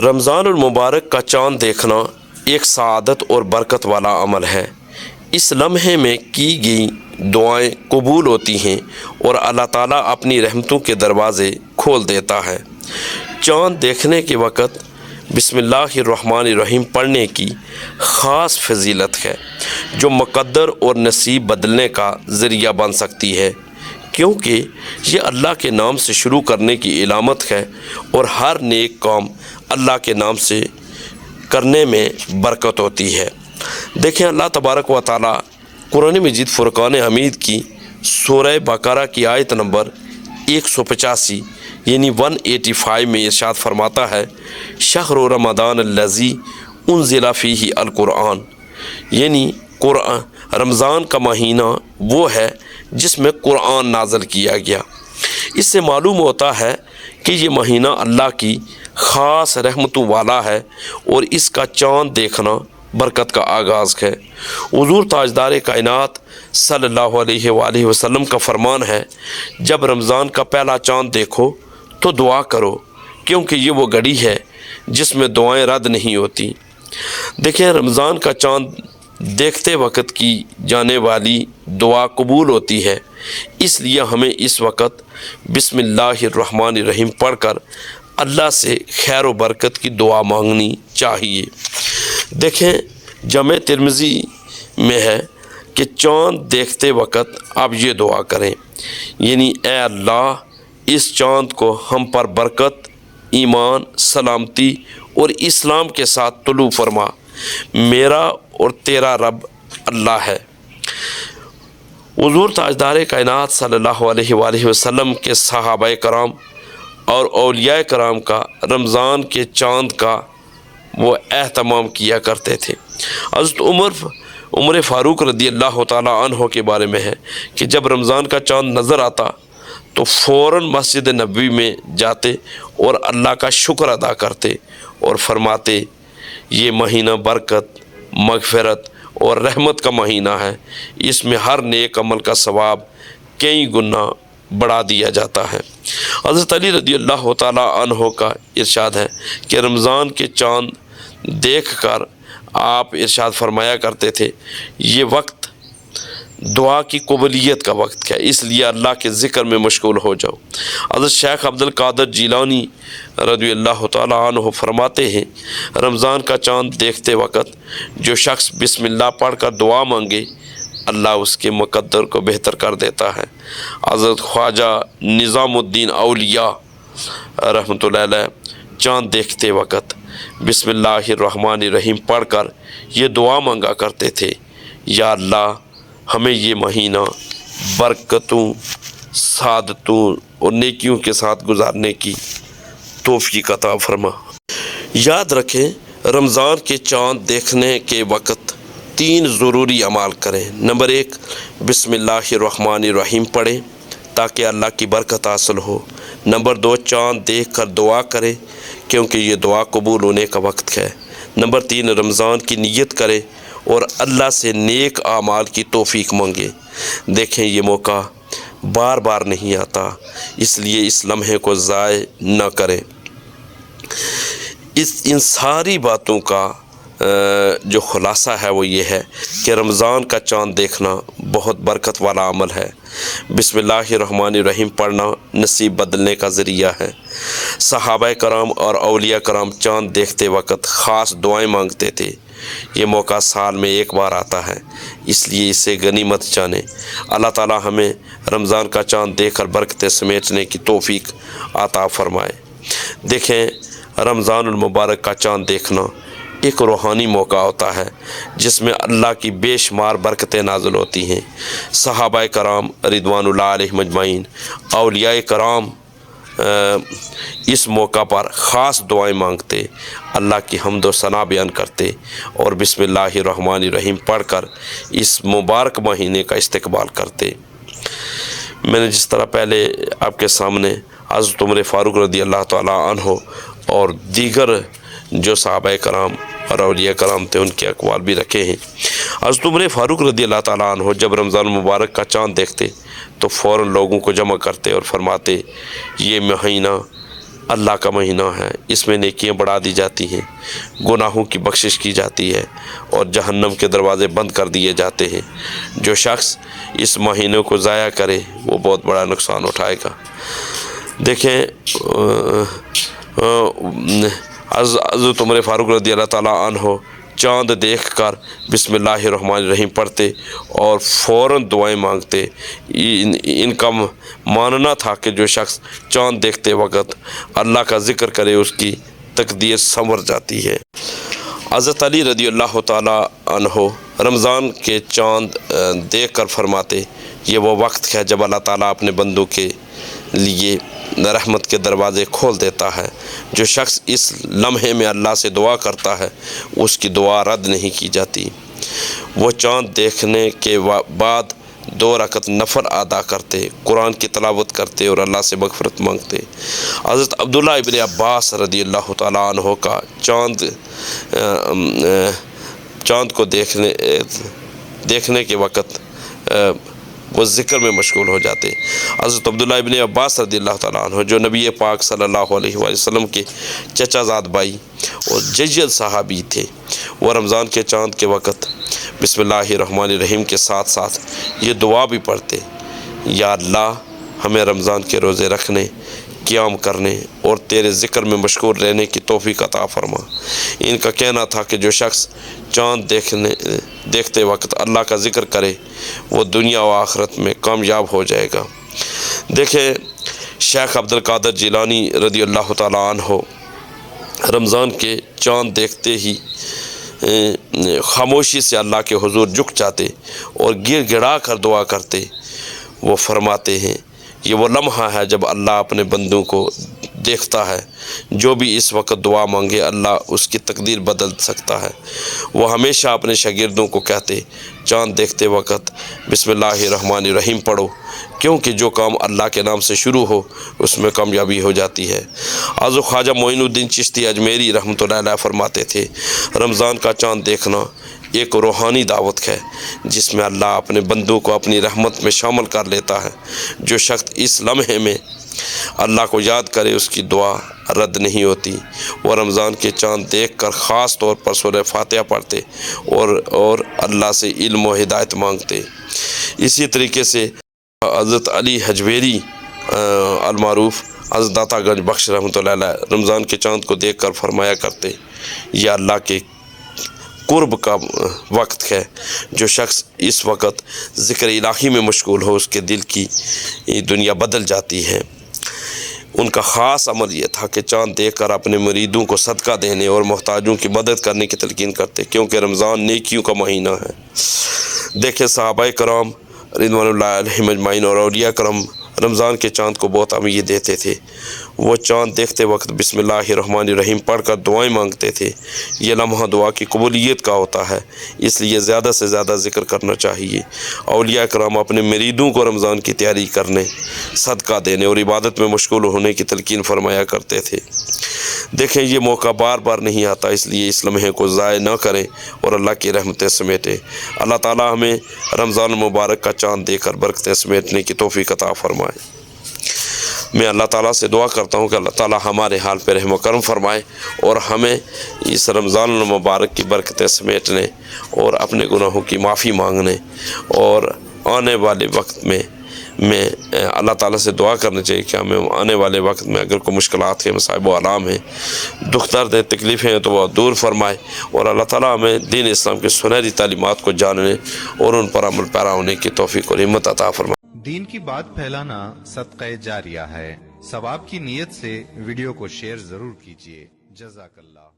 رمضان المبارک کا چاند دیکھنا ایک سعادت اور برکت والا عمل ہے۔ اس لمحے میں کی گئی دعائیں قبول ہوتی ہیں اور اللہ تعالیٰ اپنی رحمتوں کے دروازے کھول دیتا ہے۔ چاند دیکھنے کے وقت بسم اللہ الرحمن الرحیم پڑھنے کی خاص فضیلت ہے جو مقدر اور نصیب بدلنے کا ذریعہ بن سکتی ہے، کیونکہ یہ اللہ کے نام سے شروع کرنے کی علامت ہے اور ہر نیک کام اللہ کے نام سے کرنے میں برکت ہوتی ہے۔ دیکھیں اللہ تبارک و تعالیٰ قرآن مجید فرقان حمید کی سورہ بقرہ کی آیت نمبر 185 یعنی 185 میں ارشاد فرماتا ہے، شہر رمضان الذی انزل فیہ القرآن، یعنی رمضان کا مہینہ وہ ہے جس میں قرآن نازل کیا گیا۔ اس سے معلوم ہوتا ہے کہ یہ مہینہ اللہ کی خاص رحمتوں والا ہے اور اس کا چاند دیکھنا برکت کا آغاز ہے۔ حضور تاجدار کائنات صلی اللہ علیہ وآلہ وسلم کا فرمان ہے، جب رمضان کا پہلا چاند دیکھو تو دعا کرو، کیونکہ یہ وہ گھڑی ہے جس میں دعائیں رد نہیں ہوتی۔ دیکھیں رمضان کا چاند دیکھتے وقت کی جانے والی دعا قبول ہوتی ہے، اس لیے ہمیں اس وقت بسم اللہ الرحمن الرحیم پڑھ کر اللہ سے خیر و برکت کی دعا مانگنی چاہیے۔ دیکھیں جامع ترمذی میں ہے کہ چاند دیکھتے وقت آپ یہ دعا کریں، یعنی اے اللہ اس چاند کو ہم پر برکت، ایمان، سلامتی اور اسلام کے ساتھ طلوع فرما، میرا اور تیرا رب اللہ ہے۔ حضور تاجدار کائنات صلی اللہ علیہ وآلہ وسلم کے صحابہ کرام اور اولیاء کرام کا رمضان کے چاند کا وہ اہتمام کیا کرتے تھے۔ حضرت عمر فاروق رضی اللہ تعالیٰ عنہ کے بارے میں ہے کہ جب رمضان کا چاند نظر آتا تو فوراً مسجد نبوی میں جاتے اور اللہ کا شکر ادا کرتے اور فرماتے، یہ مہینہ برکت، مغفرت اور رحمت کا مہینہ ہے، اس میں ہر نیک عمل کا ثواب کئی گنا بڑھا دیا جاتا ہے۔ حضرت علی رضی اللہ تعالیٰ عنہ کا ارشاد ہے کہ رمضان کے چاند دیکھ کر آپ ارشاد فرمایا کرتے تھے، یہ وقت دعا کی قبولیت کا وقت ہے، اس لیے اللہ کے ذکر میں مشغول ہو جاؤ۔ حضرت شیخ عبد القادر جیلانی رضی اللہ تعالیٰ عنہ فرماتے ہیں، رمضان کا چاند دیکھتے وقت جو شخص بسم اللہ پڑھ کر دعا مانگے اللہ اس کے مقدر کو بہتر کر دیتا ہے۔ حضرت خواجہ نظام الدین اولیاء رحمۃ اللہ علیہ چاند دیکھتے وقت بسم اللہ الرحمن الرحیم پڑھ کر یہ دعا مانگا کرتے تھے، یا اللہ ہمیں یہ مہینہ برکتوں، سعادتوں اور نیکیوں کے ساتھ گزارنے کی توفیق عطا فرما۔ یاد رکھیں رمضان کے چاند دیکھنے کے وقت 3 ضروری اعمال کریں۔ نمبر 1 بسم اللہ الرحمن الرحیم پڑھیں تاکہ اللہ کی برکت حاصل ہو۔ نمبر 2 چاند دیکھ کر دعا کریں کیونکہ یہ دعا قبول ہونے کا وقت ہے۔ نمبر 3 رمضان کی نیت کریں اور اللہ سے نیک اعمال کی توفیق مانگیں۔ دیکھیں یہ موقع بار بار نہیں آتا، اس لیے اس لمحے کو ضائع نہ کریں۔ ان ساری باتوں کا جو خلاصہ ہے وہ یہ ہے کہ رمضان کا چاند دیکھنا بہت برکت والا عمل ہے۔ بسم اللہ الرحمن الرحیم پڑھنا نصیب بدلنے کا ذریعہ ہے۔ صحابہ کرام اور اولیاء کرام چاند دیکھتے وقت خاص دعائیں مانگتے تھے۔ یہ موقع سال میں ایک بار آتا ہے، اس لیے اسے غنیمت جانیں۔ اللہ تعالیٰ ہمیں رمضان کا چاند دیکھ کر برکتیں سمیٹنے کی توفیق عطا فرمائے۔ دیکھیں رمضان المبارک کا چاند دیکھنا ایک روحانی موقع ہوتا ہے جس میں اللہ کی بے شمار برکتیں نازل ہوتی ہیں۔ صحابہ کرام رضوان اللہ علیہم اجمعین، اولیاء کرام اس موقع پر خاص دعائیں مانگتے، اللہ کی حمد و ثنا بیان کرتے اور بسم اللہ الرحمن الرحیم پڑھ کر اس مبارک مہینے کا استقبال کرتے۔ میں نے جس طرح پہلے آپ کے سامنے حضرت عمر فاروق رضی اللہ تعالیٰ عنہ اور دیگر جو صحابہ کرام اور اولیاء کرام تھے ان کے اقوال بھی رکھے ہیں۔ حضرت عمر فاروق رضی اللہ تعالیٰ عنہ جب رمضان مبارک کا چاند دیکھتے تو فوراً لوگوں کو جمع کرتے اور فرماتے، یہ مہینہ اللہ کا مہینہ ہے، اس میں نیکیاں بڑھا دی جاتی ہیں، گناہوں کی بخشش کی جاتی ہے اور جہنم کے دروازے بند کر دیے جاتے ہیں۔ جو شخص اس مہینے کو ضائع کرے وہ بہت بڑا نقصان اٹھائے گا۔ دیکھیں حضرت عمر فاروق رضی اللہ تعالیٰ عنہ چاند دیکھ کر بسم اللہ الرحمن الرحیم پڑھتے اور فوراً دعائیں مانگتے۔ ان کا ماننا تھا کہ جو شخص چاند دیکھتے وقت اللہ کا ذکر کرے اس کی تقدیر سنور جاتی ہے۔ حضرت علی رضی اللہ تعالیٰ عنہ رمضان کے چاند دیکھ کر فرماتے، یہ وہ وقت ہے جب اللہ تعالیٰ اپنے بندوں کے لیے رحمت کے دروازے کھول دیتا ہے۔ جو شخص اس لمحے میں اللہ سے دعا کرتا ہے اس کی دعا رد نہیں کی جاتی۔ وہ چاند دیکھنے کے بعد 2 رکعت نفل ادا کرتے، قرآن کی تلاوت کرتے اور اللہ سے مغفرت مانگتے۔ حضرت عبداللہ ابن عباس رضی اللہ تعالیٰ عنہ کا چاند کو دیکھنے کے وقت وہ ذکر میں مشغول ہو جاتے۔ حضرت عبداللہ ابن عباس رضی اللہ تعالیٰ عنہ جو نبی پاک صلی اللہ علیہ وآلہ وسلم کے چچا زاد بھائی اور جلیل صحابی تھے، وہ رمضان کے چاند کے وقت بسم اللہ الرحمن الرحیم کے ساتھ ساتھ یہ دعا بھی پڑھتے، یا اللہ ہمیں رمضان کے روزے رکھنے، قیام کرنے اور تیرے ذکر میں مشغول رہنے کی توفیق عطا فرما۔ ان کا کہنا تھا کہ جو شخص چاند دیکھتے وقت اللہ کا ذکر کرے وہ دنیا و آخرت میں کامیاب ہو جائے گا۔ دیکھیں شیخ عبد القادر جیلانی رضی اللہ تعالیٰ عنہ رمضان کے چاند دیکھتے ہی خاموشی سے اللہ کے حضور جھک جاتے اور گر گڑا کر دعا کرتے۔ وہ فرماتے ہیں یہ وہ لمحہ ہے جب اللہ اپنے بندوں کو دیکھتا ہے، جو بھی اس وقت دعا مانگے اللہ اس کی تقدیر بدل سکتا ہے۔ وہ ہمیشہ اپنے شاگردوں کو کہتے چاند دیکھتے وقت بسم اللہ الرحمن الرحیم پڑھو، کیونکہ جو کام اللہ کے نام سے شروع ہو اس میں کامیابی ہو جاتی ہے۔ حضرت خواجہ معین الدین چشتی اجمیری رحمۃ اللہ علیہ فرماتے تھے رمضان کا چاند دیکھنا ایک روحانی دعوت ہے جس میں اللہ اپنے بندوں کو اپنی رحمت میں شامل کر لیتا ہے۔ جو شخص اس لمحے میں اللہ کو یاد کرے اس کی دعا رد نہیں ہوتی۔ وہ رمضان کے چاند دیکھ کر خاص طور پر سورہ فاتحہ پڑھتے اور اللہ سے علم و ہدایت مانگتے۔ اسی طریقے سے حضرت علی حجویری المعروف حضرت داتا گنج بخش رحمۃ اللہ علیہ رمضان کے چاند کو دیکھ کر فرمایا کرتے، یہ اللہ کے قرب کا وقت ہے۔ جو شخص اس وقت ذکر الہی میں مشغول ہو اس کے دل کی دنیا بدل جاتی ہے۔ ان کا خاص عمل یہ تھا کہ چاند دیکھ کر اپنے مریدوں کو صدقہ دینے اور محتاجوں کی مدد کرنے کی تلقین کرتے، کیونکہ رمضان نیکیوں کا مہینہ ہے۔ دیکھیں صحابہ کرام رضوان اللہ علیہم اجمعین اور اولیاء کرام رمضان کے چاند کو بہت اہمیت دیتے تھے۔ وہ چاند دیکھتے وقت بسم اللہ الرحمن الرحیم پڑھ کر دعائیں مانگتے تھے۔ یہ لمحہ دعا کی قبولیت کا ہوتا ہے، اس لیے زیادہ سے زیادہ ذکر کرنا چاہیے۔ اولیاء کرام اپنے مریدوں کو رمضان کی تیاری کرنے، صدقہ دینے اور عبادت میں مشغول ہونے کی تلقین فرمایا کرتے تھے۔ دیکھیں یہ موقع بار بار نہیں آتا، اس لیے اس لمحے کو ضائع نہ کریں اور اللہ کی رحمتیں سمیٹیں۔ اللہ تعالیٰ ہمیں رمضان المبارک کا چاند دے کر برکتیں سمیٹنے کی توفیق عطا فرمائے۔ میں اللہ تعالیٰ سے دعا کرتا ہوں کہ اللہ تعالیٰ ہمارے حال پہ رحم و کرم فرمائے اور ہمیں اس رمضان المبارک کی برکتیں سمیٹنے اور اپنے گناہوں کی معافی مانگنے اور آنے والے وقت میں اللہ تعالیٰ سے دعا کرنی چاہیے کہ ہمیں آنے والے وقت میں اگر کوئی مشکلات ہیں، مصائب و آلام ہیں، دکھ درد ہیں، تکلیفیں ہیں تو وہ دور فرمائے اور اللہ تعالیٰ ہمیں دین اسلام کے سنہری تعلیمات کو جاننے اور ان پر عمل پیرا ہونے کی توفیق اور ہمت عطا فرمائے۔ دین کی بات پھیلانا صدقہ جاریہ ہے، ثواب کی نیت سے ویڈیو کو شیئر ضرور کیجیے۔ جزاک اللہ۔